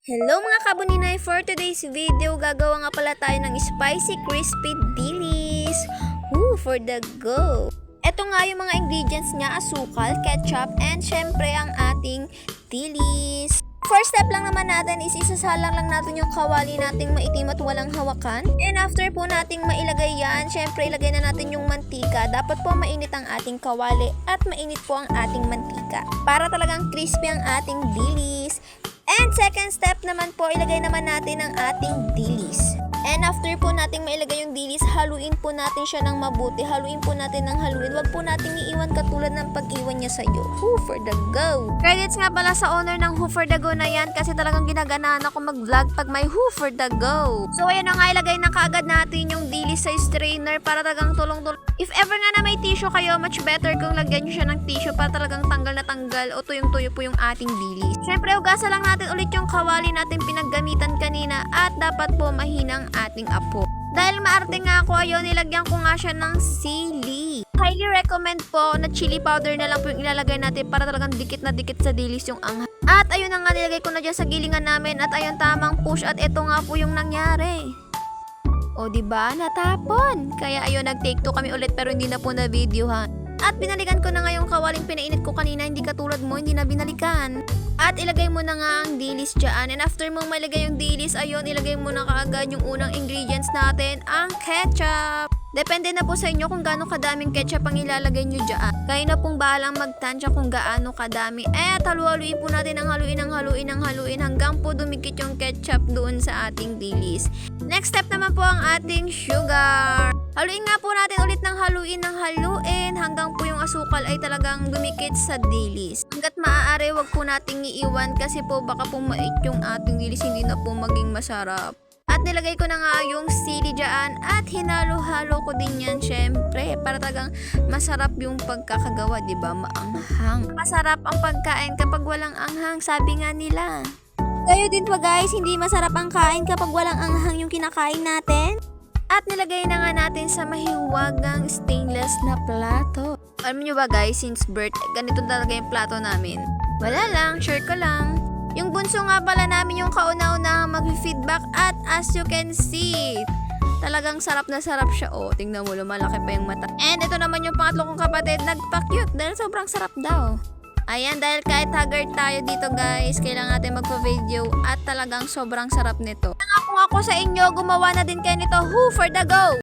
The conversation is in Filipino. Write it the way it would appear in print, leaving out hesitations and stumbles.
Hello mga kabuninay! For today's video, gagawa nga pala tayo ng spicy crispy dilis. For the go! Ito nga yung mga ingredients niya, asukal, ketchup, and syempre ang ating dilis. First step lang naman natin is isasalang lang natin yung kawali nating maitim at walang hawakan. And after po nating mailagay yan, syempre ilagay na natin yung mantika. Dapat po mainit ang ating kawali at mainit po ang ating mantika para talagang crispy ang ating dilis. And second step naman po, ilagay naman natin ang ating dilis. And after po nating mailagay yung dilis, haluin po natin siya ng mabuti. Haluin po natin ng haluin. Huwag po nating iiwan katulad ng pag-iwan niya sa'yo. For the go! Credits nga pala sa owner ng for the go na yan kasi talagang ginaganahan ako mag-vlog pag may for the go. So ayan na nga, ilagay na kaagad natin yung dilis sa strainer para talagang tulong-tulong. If ever nga na may tissue kayo, much better kung lagyan nyo siya ng tissue para talagang tanggal na tanggal o tuyong-tuyo po yung ating dilis. Siyempre, hugasan lang natin ulit yung kawali natin pinaggamitan kanina at dapat po mahinang ating apo. Dahil maarte nga ako, ayun, nilagyan ko nga siya ng sili. Highly recommend po na chili powder na lang po yung ilalagay natin para talagang dikit na dikit sa dilis yung anghang. At ayun na nga, nilagay ko na dyan sa gilingan namin at ayun, tamang push at ito nga po yung nangyari. O diba, natapon. Kaya ayun, nag-take 2 kami ulit pero hindi na po na-videohan. At binalikan ko na nga yung kawaling pinainit ko kanina, hindi katulad mo, hindi na binalikan. At ilagay mo na nga ang dilis dyan. And after mo malagay yung dilis, ayun, ilagay mo na kaagad yung unang ingredients natin, ang ketchup. Depende na po sa inyo kung gaano kadaming ketchup ang ilalagay nyo dyan. Kayo na pong bahalang magtansya kung gaano kadami. At halu-haluin po natin ang haluin hanggang po dumikit yung ketchup doon sa ating dilis. Next step naman po ang ating sugar. Haluin nga po natin ulit ng haluin hanggang po yung asukal ay talagang dumikit sa dilis. Hanggat maaari, wag po nating iiwan kasi po baka po mait yung ating dilis, hindi na po maging masarap. At nilagay ko na nga yung sili dyan at hinalo-halo ko din yan syempre para talagang masarap yung pagkakagawa, diba? Maanghang. Masarap ang pagkain kapag walang anghang, sabi nga nila. Kayo din po guys, hindi masarap ang kain kapag walang anghang yung kinakain natin. At nilagay na nga natin sa mahiwagang stainless na plato. Alam nyo ba guys, since birth, ganito talaga yung plato namin. Wala lang, share ko lang. Yung bunso nga pala namin yung kauna-una mag-feedback at as you can see, talagang sarap na sarap siya. O, tingnan mo, lumalaki pa yung mata. And ito naman yung pangatlo kong kapatid, nagpa-cute dahil sobrang sarap daw. Ayan, dahil kahit haggard tayo dito guys, kailangan natin magpa-video at talagang sobrang sarap nito. Kung ako sa inyo, gumawa na din kayo nito. For the go!